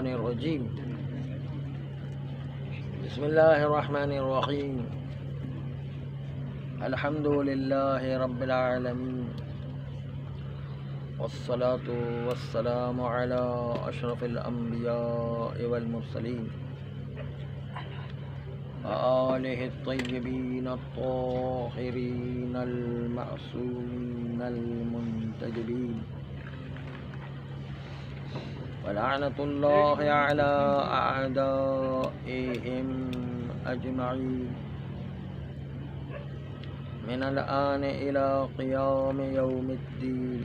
الشیطان الرجیم بسم اللہ الرحمن الرحیم الحمد للہ رب العالمین والصلاة والسلام علی اشرف الانبیاء والمرسلین وآلہ الطیبین الطاہرین المعصومین المنتجبین ولعنة اللہ علی اعدائهم اجمعین من الآن الى قیام یوم الدین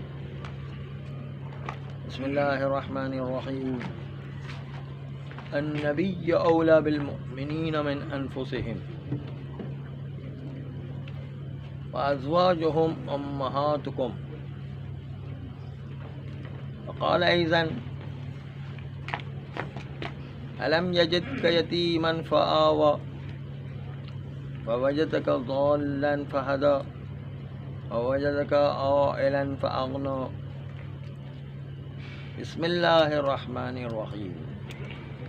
بسم اللہ الرحمن الرحیم النبی اولی بالمؤمنین من انفسهم وازواجهم امہاتکم وقال ایضا ألم يجدك يتيما فآوى ووجدك ضالا فهدى ووجدك عائلا فأغنى بسم اللہ الرحمن الرحیم.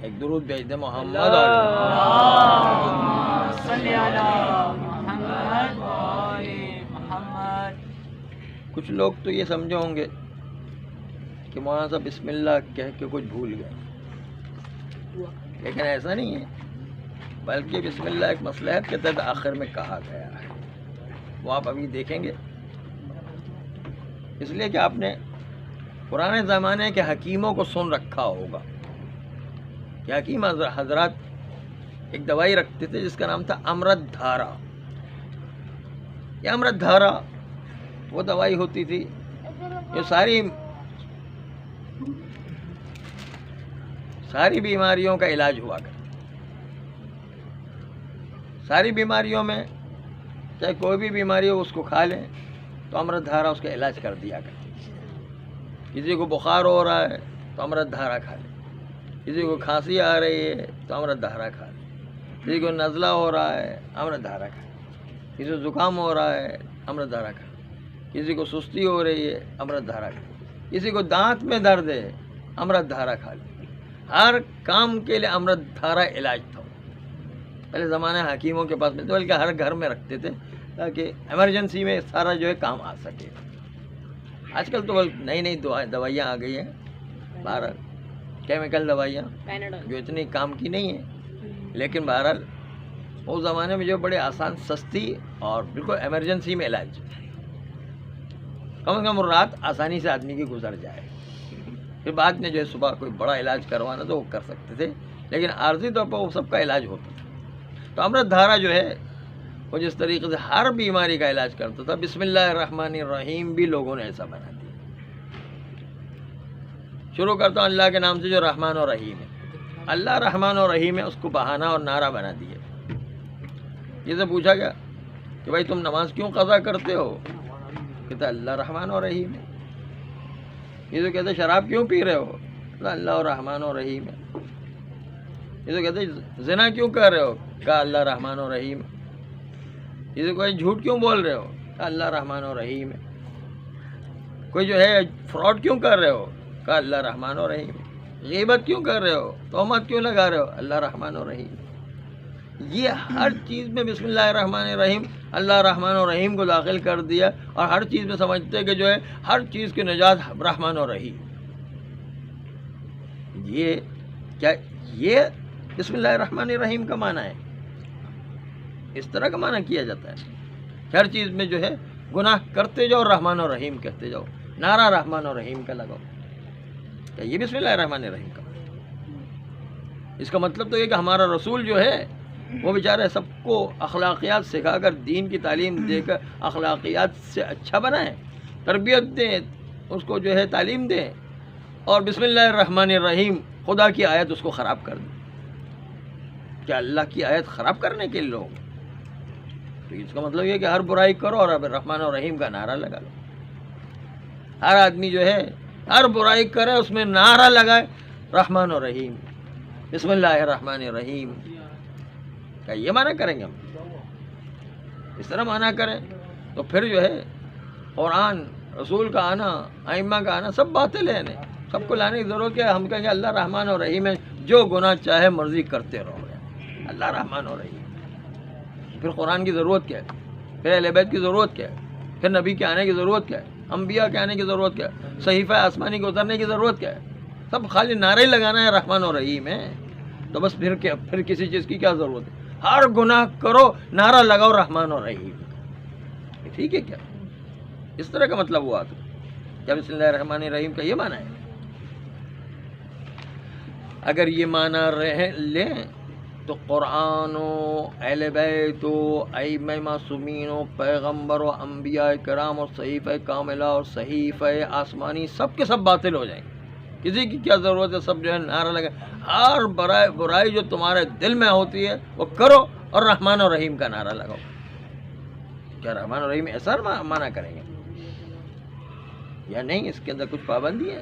ایک درود بھیج دے محمد اللہم صلی علی محمد و آل محمد. کچھ لوگ تو یہ سمجھے ہوں گے کہ مولانا صاحب بسم اللہ کہہ کے کچھ بھول گئے، لیکن ایسا نہیں ہے، بلکہ بسم اللہ ایک مصلحت کے تحت آخر میں کہا گیا ہے. وہ آپ ابھی دیکھیں گے، اس لیے کہ آپ نے پرانے زمانے کے حکیموں کو سن رکھا ہوگا کہ حکیم حضرات ایک دوائی رکھتے تھے جس کا نام تھا امرت دھارا. یہ امرت دھارا وہ دوائی ہوتی تھی جو ساری بیماریوں کا علاج ہوا کرتا. ساری بیماریوں میں چاہے کوئی بھی بیماری ہو اس کو کھا لیں تو امرت دھارا اس کا علاج کر دیا کرتی. کسی کو بخار ہو رہا ہے تو امرت دھارا کھا لیں، کسی کو کھانسی آ رہی ہے تو امرت دھارا کھا لیں، کسی کو نزلہ ہو رہا ہے امرت دھارا کھا لیں، کسی کو زکام ہو رہا ہے امرت دھارا کھا لیں، کسی کو سستی ہو رہی ہے امرت دھارا کھا لیں، کسی کو دانت میں درد ہے امرت دھارا کھا لیں. ہر کام کے لیے امرت دھارا علاج تھا. پہلے زمانے حکیموں کے پاس میں تو بلکہ ہر گھر میں رکھتے تھے تاکہ ایمرجنسی میں سارا جو ہے کام آ سکے. آج کل تو نئی نئی دوائیاں آ گئی ہیں، بہرحال کیمیکل دوائیاں جو اتنی کام کی نہیں ہیں، لیکن بہرحال اس زمانے میں جو بڑے آسان سستی اور بالکل ایمرجنسی میں علاج، کم از کم رات آسانی سے آدمی کی گزر جائے. پھر بعد میں جو ہے صبح کوئی بڑا علاج کروانا تو وہ کر سکتے تھے، لیکن عارضی طور پر وہ سب کا علاج ہوتا تھا. تو امرت دھارا جو ہے وہ جس طریقے سے ہر بیماری کا علاج کرتا تھا، بسم اللہ الرحمن الرحیم بھی لوگوں نے ایسا بنا دیا. شروع کرتا ہوں اللہ کے نام سے جو رحمان اور رحیم ہے. اللہ رحمان اور رحیم ہے، اس کو بہانہ اور نعرہ بنا دیا. یہ سے پوچھا گیا کہ بھائی تم نماز کیوں قضا کرتے ہو؟ کہتا اللہ رحمان اور رحیم ہے. یہ تو کہتے شراب کیوں پی رہے ہو؟ اللہ رحمان اور رحیم ہے. یہ تو کہتے زنا کیوں کر رہے ہو؟ کہا اللہ رحمان اور رحیم ہے. یہ تو کوئی جھوٹ کیوں بول رہے ہو؟ کہا اللہ رحمان اور رحیم ہے. کوئی جو ہے فراڈ کیوں کر رہے ہو؟ کہا اللہ رحمان اور رحیم ہے. غیبت کیوں کر رہے ہو؟ تہمت کیوں لگا رہے ہو؟ اللہ رحمان اور رحیم ہے. یہ ہر چیز میں بسم اللہ الرحمن الرحیم اللہ رحمان اور رحیم کو داخل کر دیا، اور ہر چیز میں سمجھتے کہ جو ہے ہر چیز کی نجات رحمان اور رحیم. یہ کیا یہ بسم اللہ الرحمن الرحیم کا معنی ہے؟ اس طرح کا معنی کیا جاتا ہے. ہر چیز میں جو ہے گناہ کرتے جاؤ رحمان اور رحیم کہتے جاؤ، نعرہ رحمان اور رحیم کا لگاؤ. کیا یہ بسم اللہ الرحمن الرحیم کا؟ اس کا مطلب تو یہ کہ ہمارا رسول جو ہے وہ بیچارے سب کو اخلاقیات سکھا کر، دین کی تعلیم دے کر اخلاقیات سے اچھا بنائیں، تربیت دیں، اس کو جو ہے تعلیم دیں، اور بسم اللہ الرحمن الرحیم خدا کی آیت اس کو خراب کر دیں. کیا اللہ کی آیت خراب کرنے کے لوگ؟ تو اس کا مطلب یہ کہ ہر برائی کرو اور رحمان اور رحیم کا نعرہ لگا لو. ہر آدمی جو ہے ہر برائی کرے اس میں نعرہ لگائے رحمان اور رحیم، بسم اللہ الرحمن الرحیم. کیا یہ معنی کریں گے ہم؟ اس طرح معنی کریں تو پھر جو ہے قرآن، رسول کا آنا، ائمہ کا آنا سب باطل ہے. سب کو لانے کی ضرورت کیا ہے؟ ہم کہیں گے اللہ رحمان اور رحیم ہے، جو گناہ چاہے مرضی کرتے رہو گے، اللہ رحمان اور رحیم۔ پھر قرآن کی ضرورت کیا ہے؟ پھر اہل بیت کی ضرورت کیا ہے؟ پھر نبی کے آنے کی ضرورت کیا ہے؟ انبیاء کے آنے کی ضرورت کیا ہے؟ صحیفہ آسمانی کے اترنے کی ضرورت کیا ہے؟ سب خالی نعرے ہی لگانا ہے رحمان اور رحیم ہے، تو بس پھر کیا، پھر کسی چیز کی کیا ضرورت ہے؟ ہر گناہ کرو نعرہ لگاؤ رحمان اور رحیم، ٹھیک ہے کیا؟ اس طرح کا مطلب ہوا تو کیا بسم اللہ الرحمن الرحیم کا یہ معنی ہے؟ اگر یہ معنی لیں تو قرآن و اہل بیت و ائمہ معصومین و پیغمبر و انبیاء کرام اور صحیفہ کاملہ اور صحیفہ آسمانی سب کے سب باطل ہو جائیں گے۔ کسی کی کیا ضرورت ہے؟ سب جو ہے نعرہ لگے، ہر برائی جو تمہارے دل میں ہوتی ہے وہ کرو اور رحمان اور رحیم کا نعرہ لگاؤ۔ کیا رحمان اور رحیم ایسا معنی کریں گے یا نہیں؟ اس کے اندر کچھ پابندی ہے،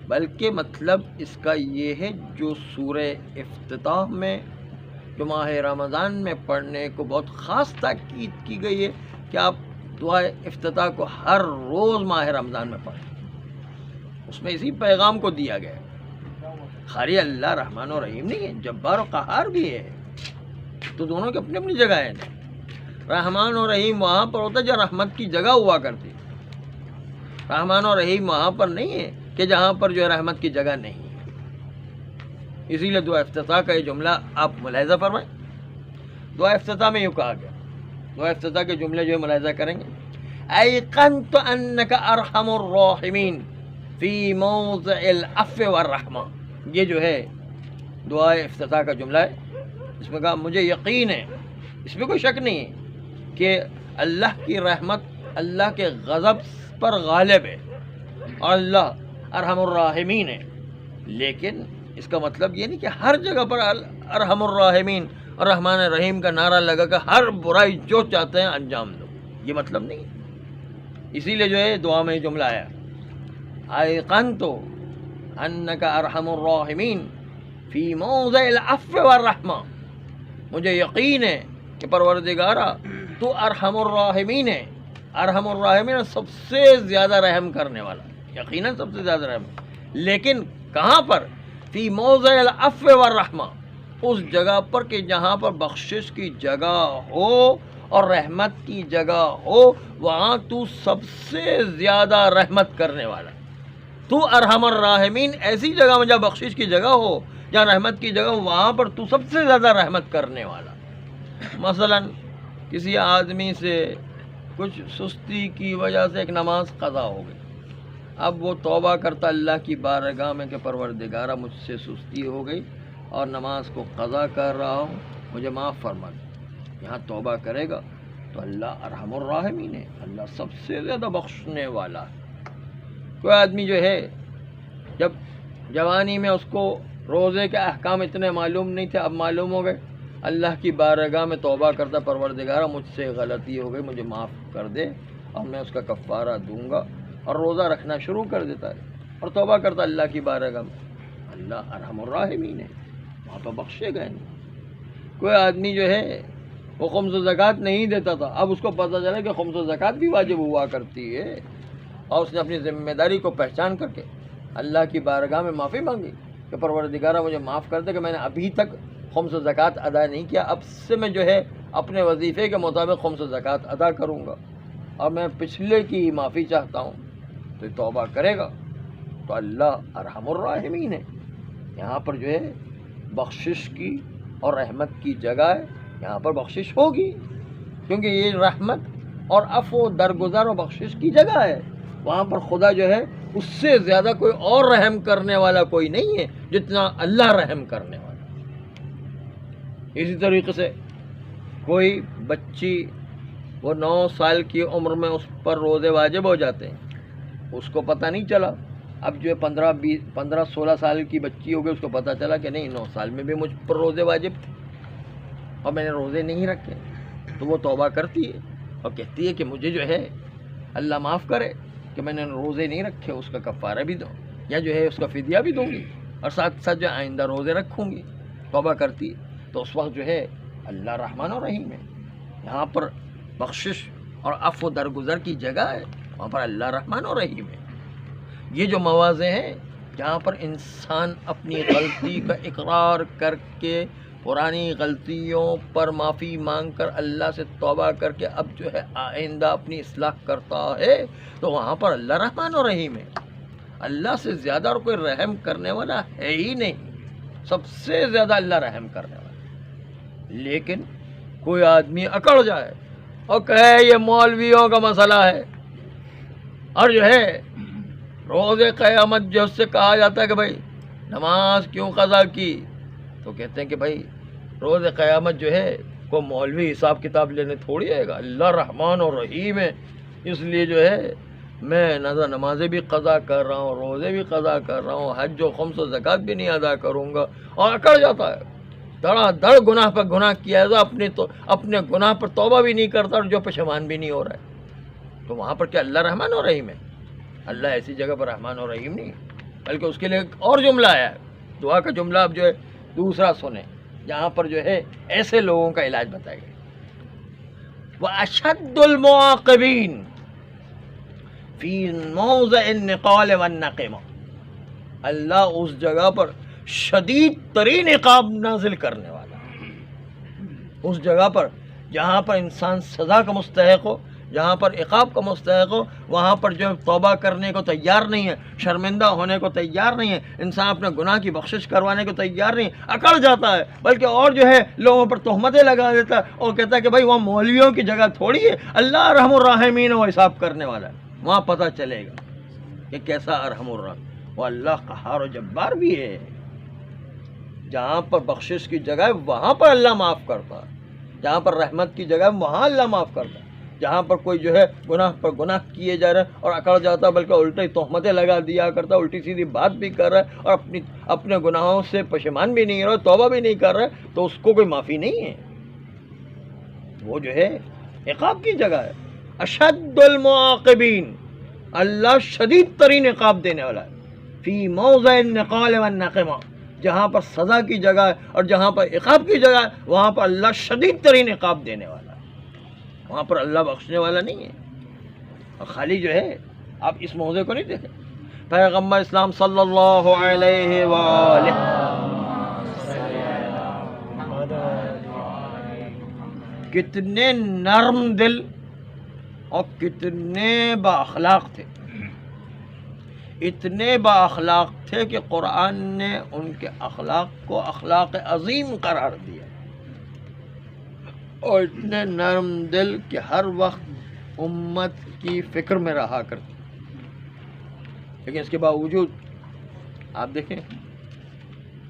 بلکہ مطلب اس کا یہ ہے جو سورہ افتتاح میں جو ماہ رمضان میں پڑھنے کو بہت خاص تاکید کی گئی ہے کہ آپ دعائے افتتاح کو ہر روز ماہ رمضان میں پڑھیں، اس میں اسی پیغام کو دیا گیا ہے۔ خالی اللہ رحمان و رحیم نہیں ہے، جبار و قہار بھی ہے، تو دونوں کی اپنی اپنی جگہ ہے نا۔ رحمان و رحیم وہاں پر ہوتا ہے جہاں رحمت کی جگہ ہوا کرتی، رحمان و رحیم وہاں پر نہیں ہے کہ جہاں پر جو ہے رحمت کی جگہ نہیں ہے۔ اسی لیے دعا افتتاح کا یہ جملہ آپ ملاحظہ فرمائیں، دعا افتتاح میں یوں کہا گیا، دعا افتتاح کے جملے جو ہے ملاحظہ کریں گے، ایقنت انک ارحم الراحمین فی موضع العفو والرحمہ، یہ جو ہے دعا افتتاح کا جملہ ہے، اس میں کہا مجھے یقین ہے، اس میں کوئی شک نہیں ہے کہ اللہ کی رحمت اللہ کے غضب پر غالب ہے اور اللہ ارحم الراحمین ہے، لیکن اس کا مطلب یہ نہیں کہ ہر جگہ پر ارحم الراحمین اور رحمان الرحیم کا نعرہ لگا کر ہر برائی جو چاہتے ہیں انجام دو، یہ مطلب نہیں۔ اسی لیے جو ہے دعا میں یہ جملہ آیا، ایقنت انک ارحم الراحمین فی موضع العفو والرحمہ، مجھے یقین ہے کہ پروردگارا تو ارحم الراحمین ہے، ارحم الراحمین سب سے زیادہ رحم کرنے والا، یقیناً سب سے زیادہ رحم، لیکن کہاں پر؟ فی موضع العفو والرحمہ، اس جگہ پر کہ جہاں پر بخشش کی جگہ ہو اور رحمت کی جگہ ہو، وہاں تو سب سے زیادہ رحمت کرنے والا، تو ارحم الراحمین ایسی جگہ میں جہاں بخشش کی جگہ ہو، جہاں رحمت کی جگہ ہو، وہاں پر تو سب سے زیادہ رحمت کرنے والا۔ مثلا کسی آدمی سے کچھ سستی کی وجہ سے ایک نماز قضا ہو گئی، اب وہ توبہ کرتا اللہ کی بارگاہ میں کہ پروردگارہ مجھ سے سستی ہو گئی اور نماز کو قضا کر رہا ہوں، مجھے معاف فرما دے۔ یہاں توبہ کرے گا تو اللہ ارحم الراحمین ہے، اللہ سب سے زیادہ بخشنے والا ہے۔ کوئی آدمی جو ہے جب جوانی میں اس کو روزے کے احکام اتنے معلوم نہیں تھے، اب معلوم ہو گئے، اللہ کی بارگاہ میں توبہ کرتا پروردگارہ مجھ سے غلطی ہو گئی، مجھے معاف کر دے اور میں اس کا کفارہ دوں گا، اور روزہ رکھنا شروع کر دیتا ہے اور توبہ کرتا اللہ کی بارگاہ میں، اللہ ارحم الراحمین ہے، وہاں پہ بخشے گئے نہیں۔ کوئی آدمی جو ہے وہ خمس و زکوٰۃ نہیں دیتا تھا، اب اس کو پتہ چلا کہ خمس و زکوٰۃ بھی واجب ہوا کرتی ہے، اور اس نے اپنی ذمہ داری کو پہچان کر کے اللہ کی بارگاہ میں معافی مانگی کہ پروردگارہ مجھے معاف کر دے کہ میں نے ابھی تک خمس و زکوٰۃ ادا نہیں کیا، اب سے میں جو ہے اپنے وظیفے کے مطابق خمس و زکوٰۃ ادا کروں گا، اور میں پچھلے کی معافی چاہتا ہوں۔ تو توبہ کرے گا تو اللہ ارحم الراحمین ہے، یہاں پر جو ہے بخشش کی اور رحمت کی جگہ ہے، یہاں پر بخشش ہوگی، کیونکہ یہ رحمت اور عفو درگزر و بخشش کی جگہ ہے، وہاں پر خدا جو ہے اس سے زیادہ کوئی اور رحم کرنے والا کوئی نہیں ہے جتنا اللہ رحم کرنے والا۔ اسی طریقے سے کوئی بچی وہ 9 سال کی عمر میں اس پر روزے واجب ہو جاتے ہیں، اس کو پتہ نہیں چلا، اب جو ہے 15-16 سال کی بچی ہو گئی، اس کو پتہ چلا کہ نہیں 9 سال میں بھی مجھ پر روزے واجب تھے اور میں نے روزے نہیں رکھے، تو وہ توبہ کرتی ہے اور کہتی ہے کہ مجھے جو ہے اللہ معاف کرے کہ میں نے روزے نہیں رکھے، اس کا کفارہ بھی دو یا جو ہے اس کا فدیہ بھی دوں گی، اور ساتھ ساتھ جو آئندہ روزے رکھوں گی، توبہ کرتی ہے، تو اس وقت جو ہے اللہ رحمان و رحیم ہے، یہاں پر بخشش اور عفو درگزر کی جگہ ہے، وہاں پر اللہ رحمان و رحیم ہے۔ یہ جو مواضع ہیں جہاں پر انسان اپنی غلطی کا اقرار کر کے پرانی غلطیوں پر معافی مانگ کر اللہ سے توبہ کر کے اب جو ہے آئندہ اپنی اصلاح کرتا ہے، تو وہاں پر اللہ رحمان و رحیم ہے۔ اللہ سے زیادہ اور کوئی رحم کرنے والا ہے ہی نہیں، سب سے زیادہ اللہ رحم کرنے والا۔ لیکن کوئی آدمی اکڑ جائے اور کہے یہ مولویوں کا مسئلہ ہے، اور جو ہے روز قیامت جو اس سے کہا جاتا ہے کہ بھائی نماز کیوں قضا کی، تو کہتے ہیں کہ بھائی روز قیامت جو ہے کوئی مولوی حساب کتاب لینے تھوڑی آئے گا، اللہ رحمان اور رحیم ہے، اس لیے جو ہے میں نظر نمازیں بھی قضا کر رہا ہوں، روزے بھی قضا کر رہا ہوں، حج و خمس و زکوٰۃ بھی نہیں ادا کروں گا، اور اکڑ جاتا ہے، دڑا دڑ گناہ پر گناہ کیا ہے، اپنے گناہ پر توبہ بھی نہیں کرتا اور جو پشیمان بھی نہیں ہو رہا ہے، تو وہاں پر کیا اللہ رحمان اور رحیم ہے؟ اللہ ایسی جگہ پر رحمان اور رحیم نہیں، بلکہ اس کے لیے ایک اور جملہ آیا ہے، دعا کا جملہ اب جو ہے دوسرا سنیں، جہاں پر جو ہے ایسے لوگوں کا علاج بتایا گیا۔ وَأَشَدُّ الْمُعَاقِبِينَ فِي مَوْضِعِ النِّقَالِ وَالنَّقِمَةِ، اللہ اس جگہ پر شدید ترین عقاب نازل کرنے والا ہے، اس جگہ پر جہاں پر انسان سزا کا مستحق ہو، جہاں پر عقاب کا مستحق ہو، وہاں پر جو توبہ کرنے کو تیار نہیں ہے، شرمندہ ہونے کو تیار نہیں ہے، انسان اپنے گناہ کی بخشش کروانے کو تیار نہیں، اکڑ جاتا ہے، بلکہ اور جو ہے لوگوں پر تہمتیں لگا دیتا ہے اور کہتا ہے کہ بھائی وہاں مولویوں کی جگہ تھوڑی ہے، اللہ ارحم الراحمین وہ حساب کرنے والا ہے، وہاں پتہ چلے گا کہ کیسا ارحم الراحم، وہ اللہ قہار و جبار بھی ہے، جہاں پر بخشش کی جگہ ہے وہاں پر اللہ معاف کرتا ہے، جہاں پر رحمت کی جگہ ہے وہاں اللہ معاف کرتا ہے، جہاں پر کوئی جو ہے گناہ پر گناہ کیے جا رہا ہے اور اکڑ جاتا ہے، بلکہ الٹی تہمتیں لگا دیا کرتا ہے، الٹی سیدھی بات بھی کر رہا ہے اور اپنے گناہوں سے پشیمان بھی نہیں رہا، توبہ بھی نہیں کر رہا ہے، تو اس کو کوئی معافی نہیں ہے، وہ جو ہے عقاب کی جگہ ہے۔ اشد المعاقبین، اللہ شدید ترین عقاب دینے والا ہے، فی موضع النقال والنقمہ، جہاں پر سزا کی جگہ ہے اور جہاں پر عقاب کی جگہ ہے وہاں پر اللہ شدید ترین عقاب دینے والا ہے، وہاں پر اللہ بخشنے والا نہیں ہے۔ اور خالی جو ہے آپ اس موضوع کو نہیں دیکھیں، پیغمبر اسلام صلی اللہ علیہ وآلہ کتنے نرم دل اور کتنے با اخلاق تھے، اتنے با اخلاق تھے کہ قرآن نے ان کے اخلاق کو اخلاق عظیم قرار دیا، اور اتنے نرم دل کہ ہر وقت امت کی فکر میں رہا کرتے، لیکن اس کے باوجود آپ دیکھیں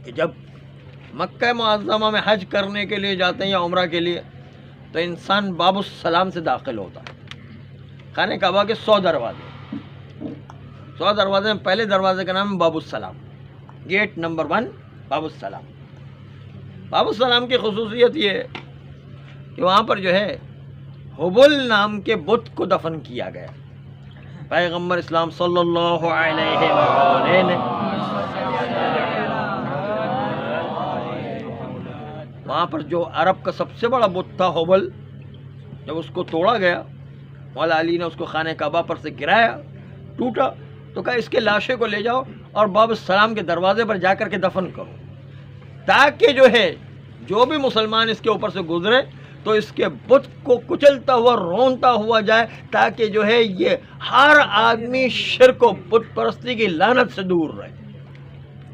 کہ جب مکہ معظمہ میں حج کرنے کے لیے جاتے ہیں یا عمرہ کے لیے، تو انسان باب السلام سے داخل ہوتا ہے، خانہ کعبہ کے 100 دروازے میں پہلے دروازے کا نام ہے باب السلام، گیٹ نمبر 1 باب السلام۔ باب السلام کی خصوصیت یہ ہے کہ وہاں پر جو ہے حبل نام کے بت کو دفن کیا گیا، پیغمبر اسلام صلی اللہ علیہ وآلہ نے وہاں پر جو عرب کا سب سے بڑا بت تھا حبل، جب اس کو توڑا گیا، مولا علی نے اس کو خانہ کعبہ پر سے گرایا، ٹوٹا، تو کہا اس کے لاشے کو لے جاؤ اور باب السلام کے دروازے پر جا کر کے دفن کرو، تاکہ جو ہے جو بھی مسلمان اس کے اوپر سے گزرے تو اس کے بت کو کچلتا ہوا رونتا ہوا جائے، تاکہ جو ہے یہ ہر آدمی شرک و بت پرستی کی لعنت سے دور رہے،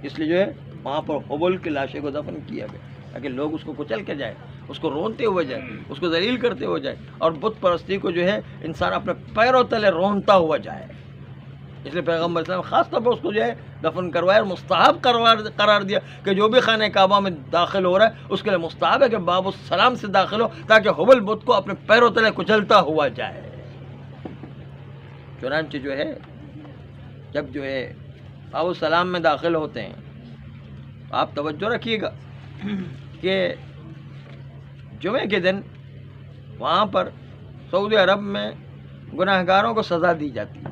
اس لیے جو ہے وہاں پر حبل کے لاشے کو دفن کیا گیا تاکہ لوگ اس کو کچل کے جائے، اس کو رونتے ہوئے جائے، اس کو ذلیل کرتے ہوئے جائے، اور بت پرستی کو جو ہے انسان اپنے پیروں تلے رونتا ہوا جائے، اس لیے پیغمبر اسلام خاص طور پر اس کو جو ہے دفن کروایا اور مستحب قرار دیا کہ جو بھی خانہ کعبہ میں داخل ہو رہا ہے اس کے لیے مستحب ہے کہ باب السلام سے داخل ہو، تاکہ حبل بت کو اپنے پیروں تلے کچلتا ہوا جائے۔ چنانچہ جو ہے جب جو ہے باب السلام میں داخل ہوتے ہیں تو آپ توجہ رکھیے گا کہ جمعے کے دن وہاں پر سعودی عرب میں گناہ گاروں کو سزا دی جاتی ہے۔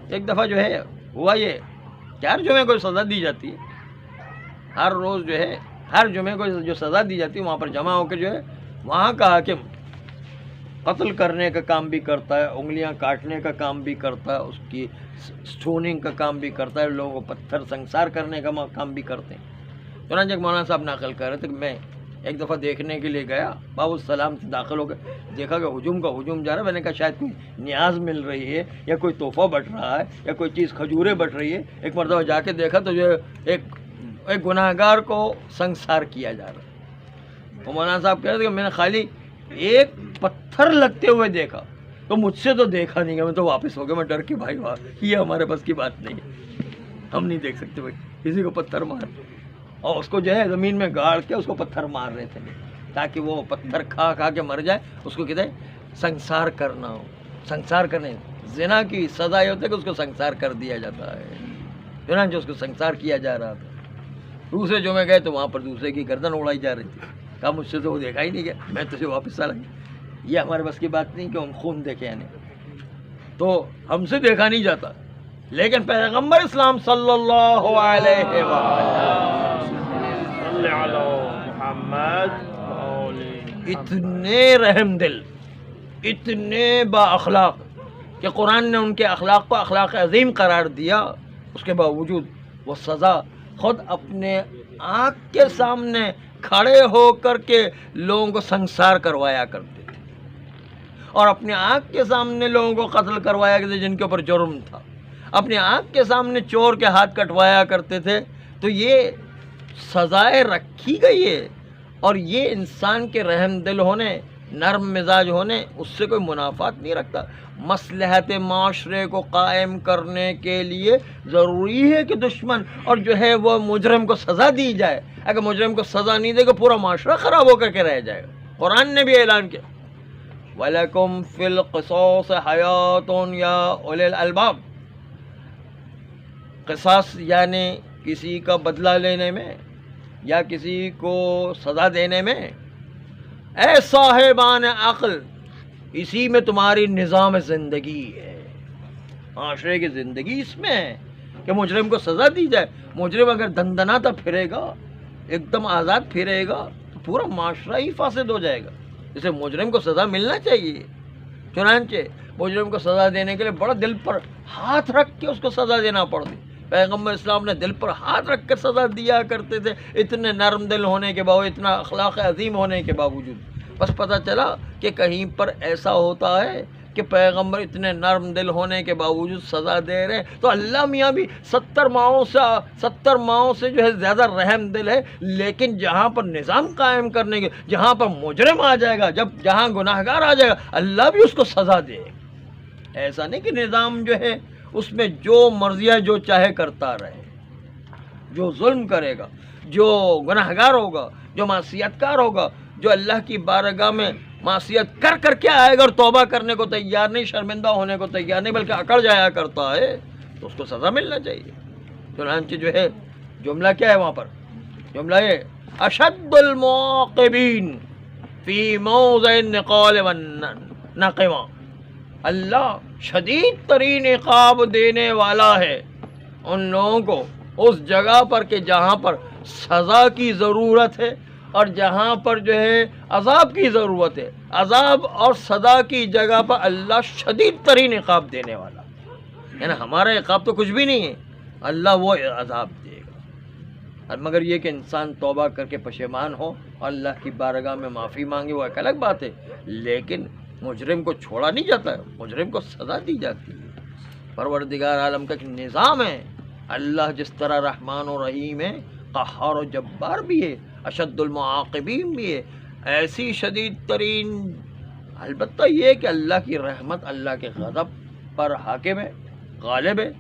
ایک دفعہ جو ہے ہوا یہ کہ ہر جمعے کو سزا دی جاتی ہے، ہر روز جو ہے ہر جمعے کو جو سزا دی جاتی ہے وہاں پر جمع ہو کے جو ہے وہاں کا حاکم قتل کرنے کا کام بھی کرتا ہے، انگلیاں کاٹنے کا کام بھی کرتا ہے، اس کی اسٹوننگ کا کام بھی کرتا ہے، لوگوں کو پتھر سنسار کرنے کا کام بھی کرتے ہیں۔ چنانچہ ایک مولانا صاحب نقل کر رہے تھے کہ میں ایک دفعہ دیکھنے کے لیے گیا، باب السلام سے داخل ہو گئے، دیکھا کہ ہجوم جا رہا ہے۔ میں نے کہا شاید کوئی نیاز مل رہی ہے یا کوئی تحفہ بٹ رہا ہے یا کوئی چیز کھجوریں بٹ رہی ہے۔ ایک مرتبہ جا کے دیکھا تو جو ایک گناہ گار کو سنسار کیا جا رہا ہے۔ تو مولانا صاحب کہہ رہے تھے کہ میں نے خالی ایک پتھر لگتے ہوئے دیکھا تو مجھ سے تو دیکھا نہیں گیا، میں تو واپس ہو گیا، میں ڈر کے بھائی یہ ہمارے بس کی بات نہیں ہے، ہم نہیں دیکھ سکتے بھائی کسی کو پتھر مار، اور اس کو جو ہے زمین میں گاڑ کے اس کو پتھر مار رہے تھے تاکہ وہ پتھر کھا کے مر جائے۔ اس کو کہتے ہیں سنسار کرنا ہو، سنسار کرنے، زنا کی سزا یہ ہوتا ہے کہ اس کو سنسار کر دیا جاتا ہے، چنانچہ اس کو سنسار کیا جا رہا تھا۔ دوسرے جو میں گئے تو وہاں پر دوسرے کی گردن اڑائی جا رہی تھی، کہا مجھ سے تو وہ دیکھا ہی نہیں گیا، میں تجھے واپس آ گیا۔ یہ ہمارے بس کی بات نہیں کہ ہم خون دیکھیں، یعنی تو ہم سے دیکھا نہیں جاتا، لیکن پیغمبر اسلام صلی اللہ علیہ وسلم اتنے رحم دل، اتنے با اخلاق کہ قرآن نے ان کے اخلاق کو اخلاق عظیم قرار دیا، اس کے باوجود وہ سزا خود اپنے آنکھ کے سامنے کھڑے ہو کر کے لوگوں کو سنسار کروایا کرتے تھے، اور اپنے آنکھ کے سامنے لوگوں کو قتل کروایا کرتے جن کے اوپر جرم تھا، اپنے آنکھ کے سامنے چور کے ہاتھ کٹوایا کرتے تھے۔ تو یہ سزائیں رکھی گئی ہے، اور یہ انسان کے رحم دل ہونے، نرم مزاج ہونے، اس سے کوئی منافات نہیں رکھتا۔ مصلحت معاشرے کو قائم کرنے کے لیے ضروری ہے کہ دشمن اور جو ہے وہ مجرم کو سزا دی جائے۔ اگر مجرم کو سزا نہیں دے گا پورا معاشرہ خراب ہو کر کے رہ جائے گا۔ قرآن نے بھی اعلان کیا وَلَكُمْ فِي الْقِصَاصِ حَيَاةٌ يَا أُولِي الْأَلْبَابِ، قصاص یعنی کسی کا بدلہ لینے میں یا کسی کو سزا دینے میں، اے صاحبان عقل، اسی میں تمہاری نظام زندگی ہے، معاشرے کی زندگی اس میں ہے کہ مجرم کو سزا دی جائے۔ مجرم اگر دندناتا پھرے گا، ایک دم آزاد پھرے گا، تو پورا معاشرہ ہی فاسد ہو جائے گا۔ اسے مجرم کو سزا ملنا چاہیے، چنانچہ مجرم کو سزا دینے کے لیے بڑا دل پر ہاتھ رکھ کے اس کو سزا دینا پڑتی۔ پیغمبر اسلام نے دل پر ہاتھ رکھ کر سزا دیا کرتے تھے، اتنے نرم دل ہونے کے باوجود، اتنا اخلاق عظیم ہونے کے باوجود۔ بس پتہ چلا کہ کہیں پر ایسا ہوتا ہے کہ پیغمبر اتنے نرم دل ہونے کے باوجود سزا دے رہے ہیں، تو اللہ میاں بھی 70 ماؤں سے جو ہے زیادہ رحم دل ہے، لیکن جہاں پر نظام قائم کرنے کے، جہاں پر مجرم آ جائے گا، جہاں گناہ گار آ جائے گا، اللہ بھی اس کو سزا دے گا۔ ایسا نہیں کہ نظام جو ہے اس میں جو مرضی ہے جو چاہے کرتا رہے، جو ظلم کرے گا، جو گناہ گار ہوگا، جو معصیت کار ہوگا، جو اللہ کی بارگاہ میں معصیت کر کے آئے گا اور توبہ کرنے کو تیار نہیں، شرمندہ ہونے کو تیار نہیں، بلکہ اکڑ جایا کرتا ہے، تو اس کو سزا ملنا چاہیے۔ چنانچہ جو ہے جملہ کیا ہے وہاں پر؟ جملہ یہ اشد المعاقبین فی موضع النقال والنقمہ، اللہ شدید ترین عقاب دینے والا ہے ان لوگوں کو اس جگہ پر کہ جہاں پر سزا کی ضرورت ہے اور جہاں پر جو ہے عذاب کی ضرورت ہے۔ عذاب اور سزا کی جگہ پر اللہ شدید ترین عقاب دینے والا، یعنی ہمارا عقاب تو کچھ بھی نہیں ہے، اللہ وہ عذاب دے گا۔ مگر یہ کہ انسان توبہ کر کے پشیمان ہو اور اللہ کی بارگاہ میں معافی مانگے، وہ ایک الگ بات ہے، لیکن مجرم کو چھوڑا نہیں جاتا ہے، مجرم کو سزا دی جاتی ہے۔ پروردگار عالم کا ایک نظام ہے، اللہ جس طرح رحمان و رحیم ہے، قہار و جبار بھی ہے، اشد المعاقبین بھی ہے، ایسی شدید ترین۔ البتہ یہ کہ اللہ کی رحمت اللہ کے غضب پر حاکم ہے، غالب ہے،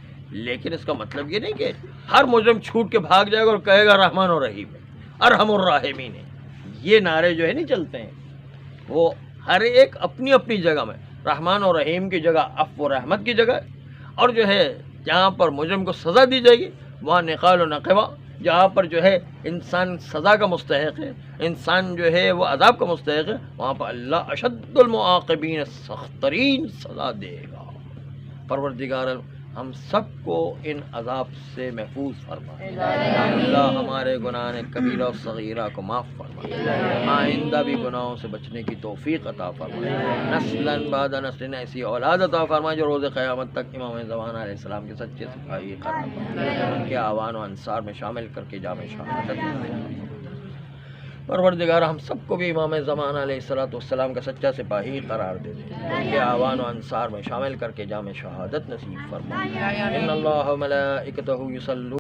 لیکن اس کا مطلب یہ نہیں کہ ہر مجرم چھوٹ کے بھاگ جائے گا اور کہے گا رحمان و رحیم ہے، ارحم الراحمین ہے۔ یہ نعرے جو ہے نہیں چلتے ہیں، وہ ہر ایک اپنی اپنی جگہ میں، رحمان و رحیم کی جگہ عفو و رحمت کی جگہ، اور جو ہے جہاں پر مجرم کو سزا دی جائے گی وہاں نقال و نقبہ، جہاں پر جو ہے انسان سزا کا مستحق ہے، انسان جو ہے وہ عذاب کا مستحق ہے، وہاں پر اللہ اشد المعاقبین، سخت ترین سزا دے گا۔ پروردگار ہم سب کو ان عذاب سے محفوظ فرما۔ اللہ ہمارے گناہ کبیرہ و صغیرہ کو معاف فرما، آئندہ بھی گناہوں سے بچنے کی توفیق عطا فرما، نسلاً بعد نسل ایسی اولاد عطا فرما جو روز قیامت تک امام زمان علیہ السلام کے سچے سپاہی قرار پائے، ان کے اعوان و انصار میں شامل کر کے جامع شہادت میں۔ پروردگار ہم سب کو بھی امام زمان علیہ السلام کا سچا سپاہی قرار دے دے، ان کے اعوان و انصار میں شامل کر کے جامع شہادت نصیب فرما۔ ان اللہ و ملائکتہ یصلون